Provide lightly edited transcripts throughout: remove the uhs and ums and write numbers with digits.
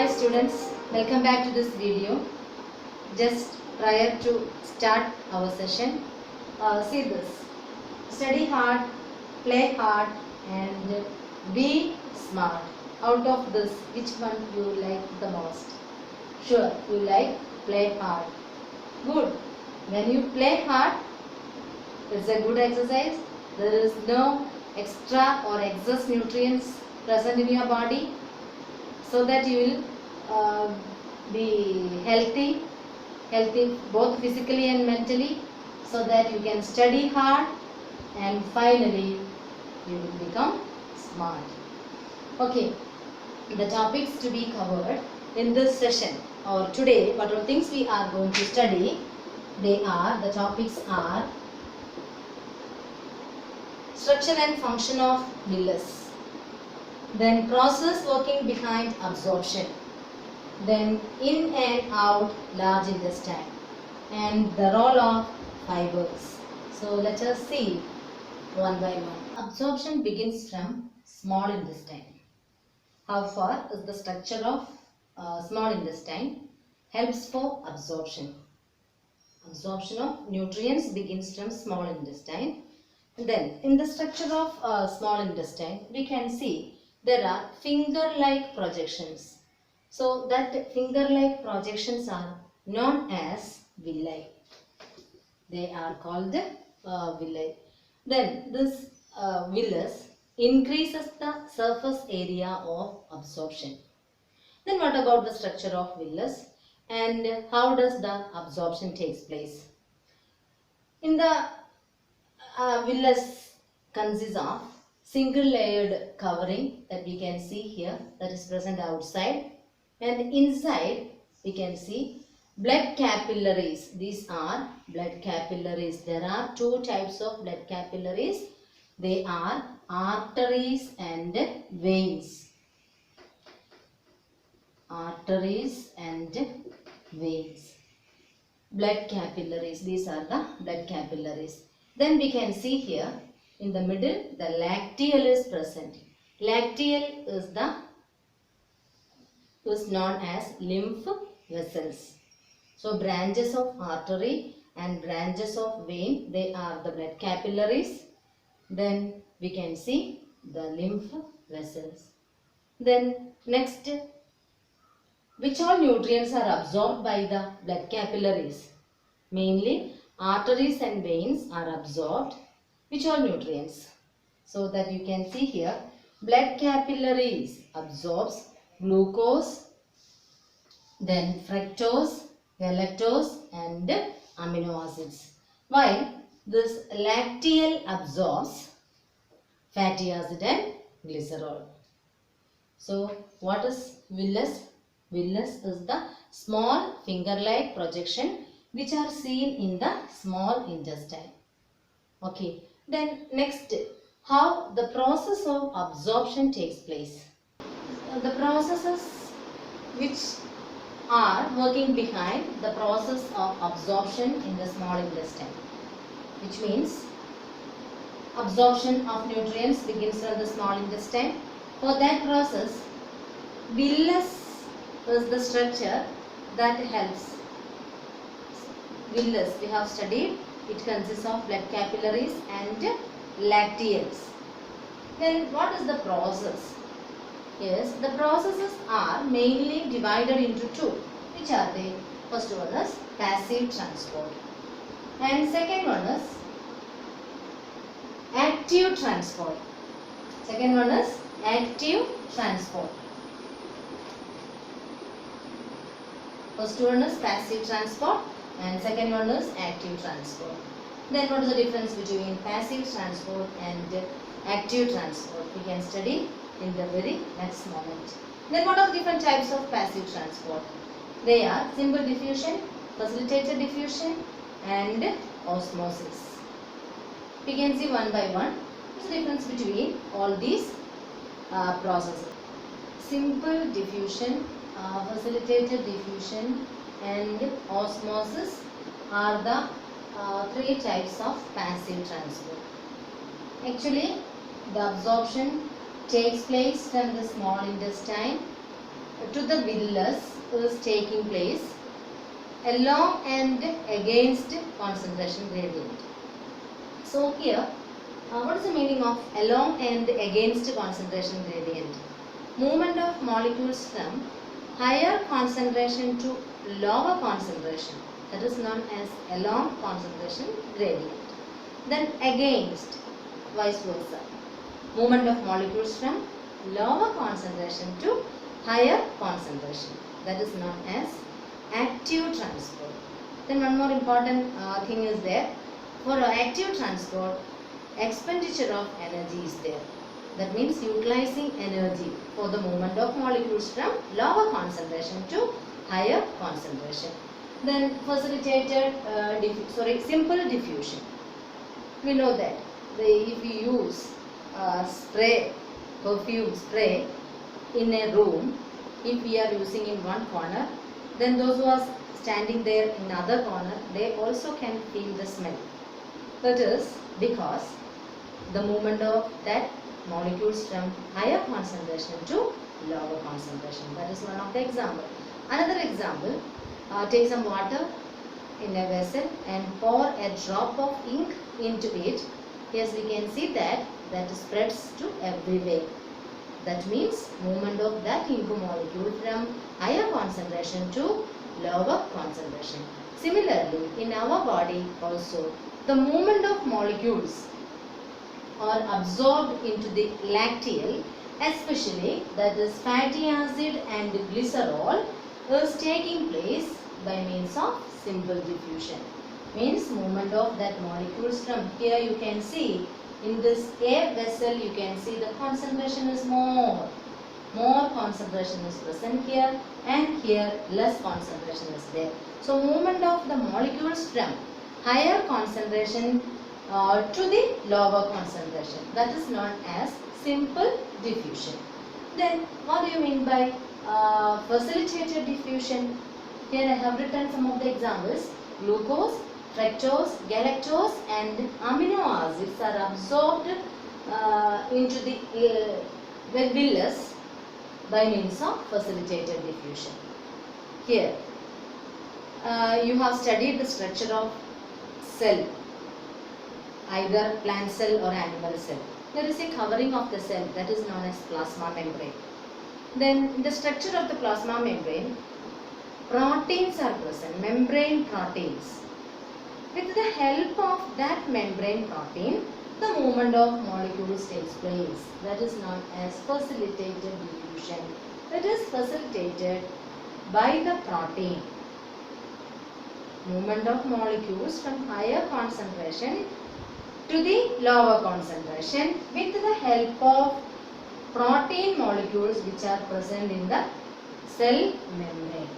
Hi students, welcome back to this video. Just prior to start our session, see this. Study hard, play hard and be smart. Out of this, which one you like the most? Sure, you like play hard. Good. When you play hard, it's a good exercise. There is no extra or excess nutrients present in your body, so that you will be healthy both physically and mentally, so that you can study hard and finally you will become smart. Okay, the topics to be covered in this session or today, what are things we are going to study, the topics are structure and function of villus, then process working behind absorption, then in and out large intestine, and the role of fibers. So let us see one by one. Absorption begins from small intestine. How far is the structure of small intestine helps for absorption. Absorption of nutrients begins from small intestine. And then in the structure of small intestine, we can see there are finger-like projections. So that finger-like projections are known as villi. They are called villi. Then this villus increases the surface area of absorption. Then what about the structure of villus and how does the absorption takes place? In the villus consists of single layered covering that we can see here, that is present outside, and inside we can see blood capillaries. These are blood capillaries. There are two types of blood capillaries. They are arteries and veins. Arteries and veins. Blood capillaries. These are the blood capillaries. Then we can see here in the middle the lacteal is present. Lacteal is known as lymph vessels. So branches of artery and branches of vein, they are the blood capillaries. Then we can see the lymph vessels. Then next, which all nutrients are absorbed by the blood capillaries? Mainly arteries and veins are absorbed. Which all nutrients? So that you can see here, blood capillaries absorbs glucose, then fructose, galactose and amino acids, while this lacteal absorbs fatty acid and glycerol. So what is villus? Villus is the small finger-like projection which are seen in the small intestine. Okay, then next, how the process of absorption takes place. The processes which are working behind the process of absorption in the small intestine, which means absorption of nutrients begins from the small intestine. For that process, villus is the structure that helps. Villus we have studied, it consists of blood capillaries and lacteals. Then what is the process? Yes, the processes are mainly divided into two. Which are they? First one is passive transport and second one is active transport. Second one is active transport. First one is passive transport and second one is active transport. Then what is the difference between passive transport and active transport? We can study in the very next moment. Then what are the different types of passive transport? They are simple diffusion, facilitated diffusion and osmosis. We can see one by one. What's the difference between all these processes? Simple diffusion, facilitated diffusion and osmosis are the three types of passive transport. Actually, the absorption takes place from the small intestine to the villus is taking place along and against concentration gradient. So here, what is the meaning of along and against concentration gradient? Movement of molecules from higher concentration to lower concentration, that is known as along concentration gradient. Then against, vice versa. Movement of molecules from lower concentration to higher concentration, that is known as active transport. Then one more important thing is there. For active transport, expenditure of energy is there. That means utilizing energy for the movement of molecules from lower concentration to higher concentration. Then facilitated simple diffusion. We know that if we use perfume spray in a room, if we are using in one corner, then those who are standing there in other corner, they also can feel the smell. That is because the movement of that molecules from higher concentration to lower concentration. That is one of the example. Another example, take some water in a vessel and pour a drop of ink into it. Yes, we can see that spreads to everywhere. That means movement of that ink molecule from higher concentration to lower concentration. Similarly, in our body also, the movement of molecules are absorbed into the lacteal, especially that is fatty acid and glycerol, is taking place by means of simple diffusion. Means movement of that molecules from here, you can see in this air vessel, you can see the concentration is more concentration is present here, and here less concentration is there. So movement of the molecules from higher concentration to the lower concentration, that is known as simple diffusion. Then what do you mean by facilitated diffusion? Here I have written some of the examples. Glucose, fructose, galactose and amino acids are absorbed into the villus by means of facilitated diffusion. Here you have studied the structure of cell, either plant cell or animal cell. There is a covering of the cell, that is known as plasma membrane. Then in the structure of the plasma membrane, proteins are present, membrane proteins. With the help of that membrane protein, the movement of molecules takes place. That is known as facilitated diffusion. It is facilitated by the protein. Movement of molecules from higher concentration to the lower concentration with the help of protein molecules which are present in the cell membrane.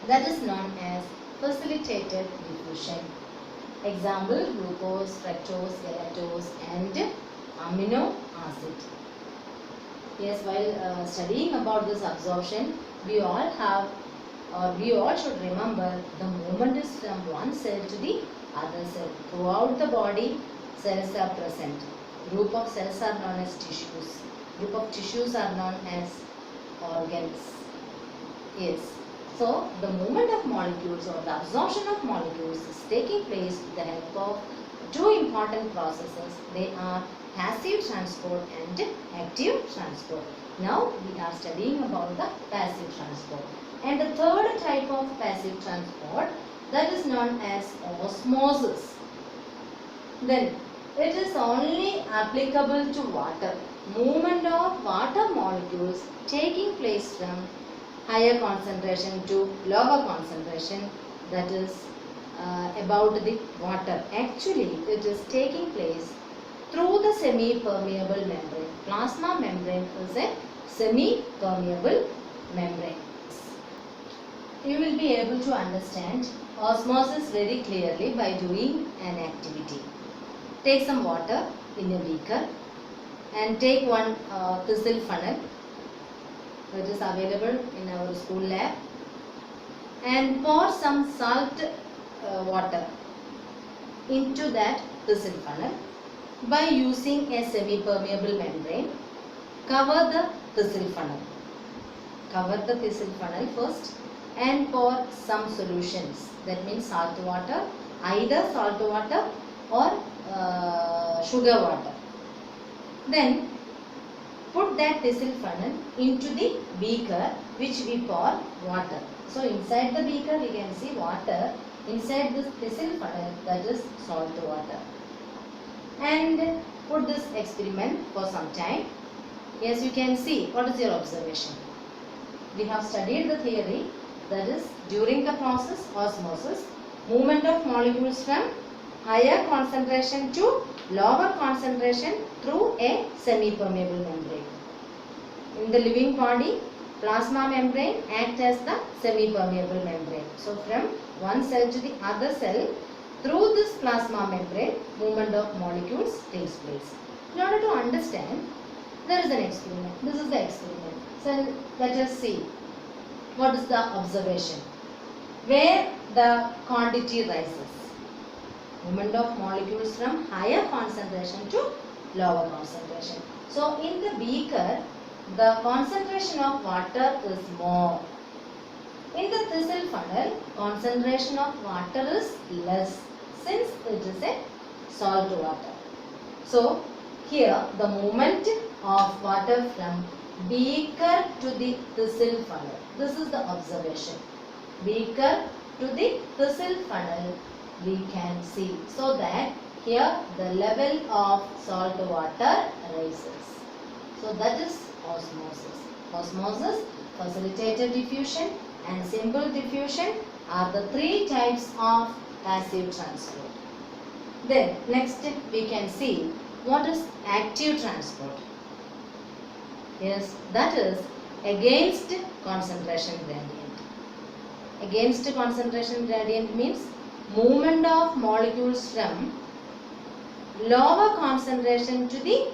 That is known as facilitated diffusion. Example: glucose, fructose, galactose and amino acid. Yes, while studying about this absorption, we all should remember the movement is from one cell to the other cell. Throughout the body, cells are present. Group of cells are known as tissues. Group of tissues are known as organs. Yes. So, the movement of molecules or the absorption of molecules is taking place with the help of two important processes. They are passive transport and active transport. Now, we are studying about the passive transport. And the third type of passive transport, that is known as osmosis. Then, it is only applicable to water. Movement of water molecules taking place from higher concentration to lower concentration, that is about the water. Actually, it is taking place through the semi-permeable membrane. Plasma membrane is a semi-permeable membrane. You will be able to understand osmosis very clearly by doing an activity. Take some water in a beaker and take one thistle funnel which is available in our school lab, and pour some salt water into that thistle funnel. By using a semi-permeable membrane, cover the thistle funnel. cover the thistle funnel first and pour some solutions. That means salt water, either salt water or sugar water. Then put that thistle funnel into the beaker which we pour water. So inside the beaker we can see water. Inside this thistle funnel, that is salt water. And put this experiment for some time. Yes, you can see. What is your observation? We have studied the theory, that is during the process osmosis, movement of molecules from higher concentration to lower concentration through a semi-permeable membrane. In the living body, plasma membrane acts as the semi-permeable membrane. So from one cell to the other cell, through this plasma membrane, movement of molecules takes place. In order to understand, there is an experiment. This is the experiment. So let us see what is the observation. Where the quantity rises. Movement of molecules from higher concentration to lower concentration. So in the beaker, the concentration of water is more. In the thistle funnel, concentration of water is less since it is a salt water. So here the movement of water from beaker to the thistle funnel. This is the observation. Beaker to the thistle funnel we can see. So that here the level of salt water rises. So that is osmosis. Osmosis, facilitated diffusion and simple diffusion are the three types of passive transport. Then next we can see what is active transport. Yes, that is against concentration gradient. Against concentration gradient means movement of molecules from lower concentration to the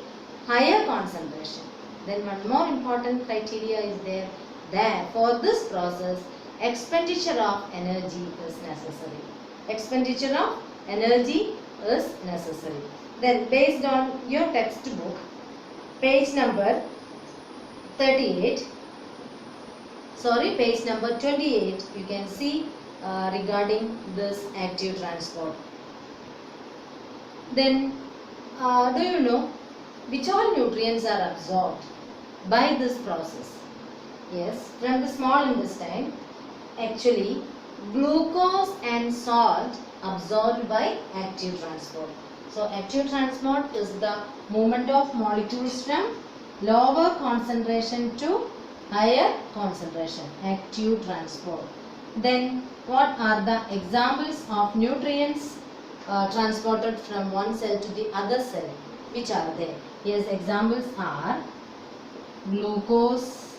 higher concentration. Then one more important criteria is there, that for this process expenditure of energy is necessary. Expenditure of energy is necessary. Then based on your textbook, page number 38, page number 28, you can see regarding this active transport. Then do you know which all nutrients are absorbed by this process? Yes, from the small intestine, actually glucose and salt absorbed by active transport. So active transport is the movement of molecules from lower concentration to higher concentration. Active transport. Then what are the examples of nutrients transported from one cell to the other cell? Which are there? Yes, examples are glucose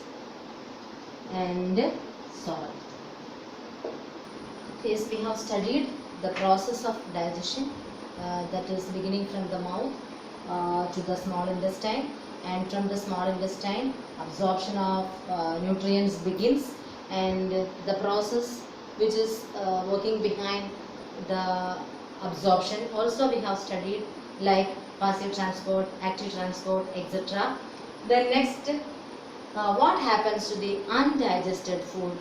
and salt. Yes, we have studied the process of digestion, that is beginning from the mouth to the small intestine, and from the small intestine absorption of nutrients begins, and the process which is working behind the absorption also we have studied, like passive transport, active transport, etc. Then next, what happens to the undigested food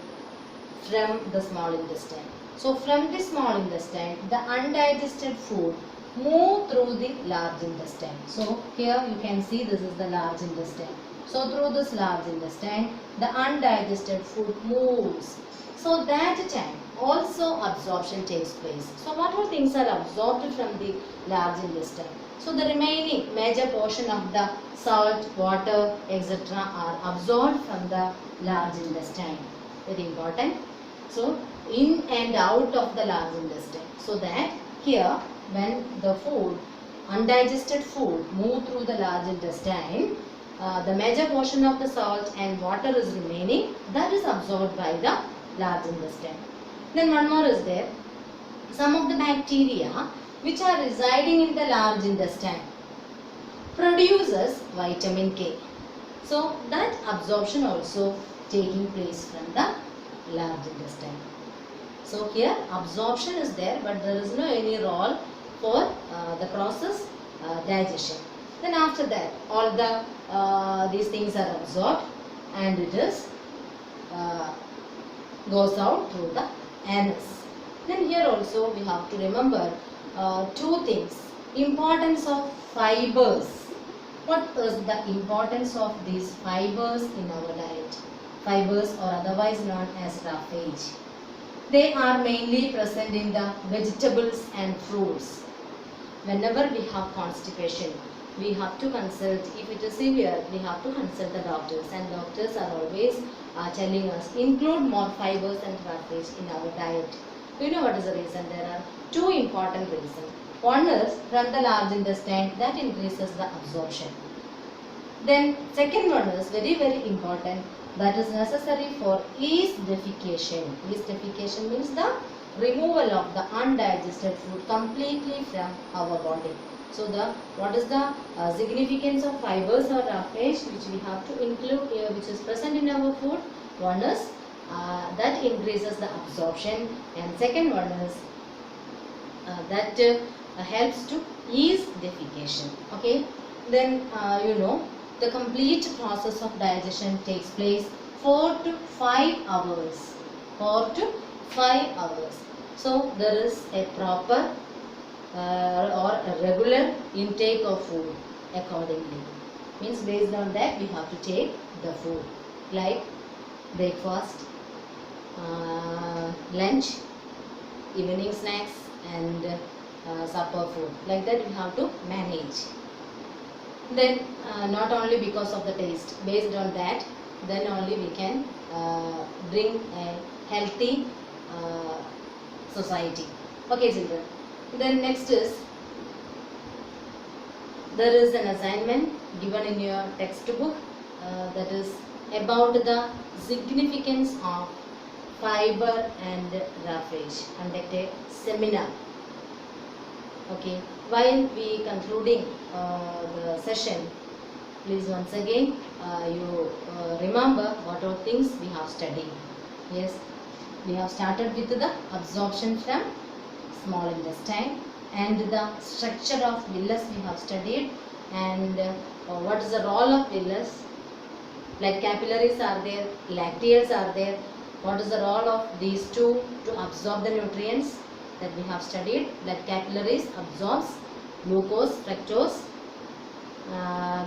from the small intestine? So from the small intestine, the undigested food move through the large intestine. So here you can see this is the large intestine. So through this large intestine, the undigested food moves. So that time also absorption takes place. So what all things are absorbed from the large intestine? So the remaining major portion of the salt, water, etc. are absorbed from the large intestine. Very important. So in and out of the large intestine. So that here when the food, undigested food move through the large intestine, the major portion of the salt and water is remaining, that is absorbed by the large intestine. Then one more is there, some of the bacteria which are residing in the large intestine produces vitamin K. So that absorption also taking place from the large intestine. So here absorption is there, but there is no any role for the process digestion. Then after that all the these things are absorbed and it is goes out through the anus. Then here also we have to remember two things. Importance of fibers. What is the importance of these fibers in our diet? Fibers, or otherwise known as roughage. They are mainly present in the vegetables and fruits. Whenever we have constipation, we have to consult, if it is severe, we have to consult the doctors, and doctors are always telling us include more fibers and roughage in our diet. You know what is the reason? There are two important reasons. One is from the large intestine, that increases the absorption. Then second one is very important, that is necessary for yeast defecation. Yeast defecation means the removal of the undigested food completely from our body. So what is the significance of fibers or roughage which we have to include here, which is present in our food? One is that increases the absorption, and second one is that helps to ease defecation. Okay, then the complete process of digestion takes place 4 to 5 hours. 4 to 5 hours. So there is a proper or a regular intake of food accordingly. Means based on that we have to take the food, like breakfast, lunch, evening snacks, and supper food. Like that we have to manage. Then not only because of the taste, based on that then only we can bring a healthy society. Okay children. Then next is, there is an assignment given in your textbook that is about the significance of fiber and roughage. Conduct a seminar. Okay, while we concluding the session, please once again you remember what all things we have studied. Yes, we have started with the absorption from small intestine, and the structure of villus we have studied, and what is the role of villus. Like capillaries are there, lacteals are there. What is the role of these two to absorb the nutrients, that we have studied. That capillaries absorbs glucose, fructose,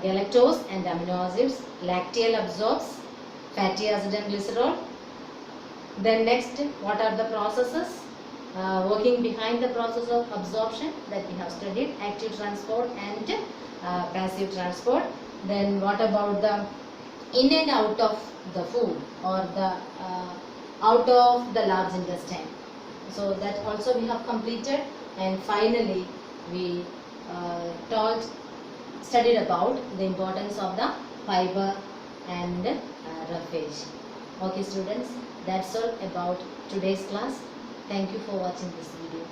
galactose and amino acids. Lacteal absorbs fatty acid and glycerol. Then next, what are the processes working behind the process of absorption, that we have studied. Active transport and passive transport. Then what about the in and out of the food, or the out of the large intestine? So that also we have completed. And finally we studied about the importance of the fiber and roughage. Okay students, that's all about today's class. Thank you for watching this video.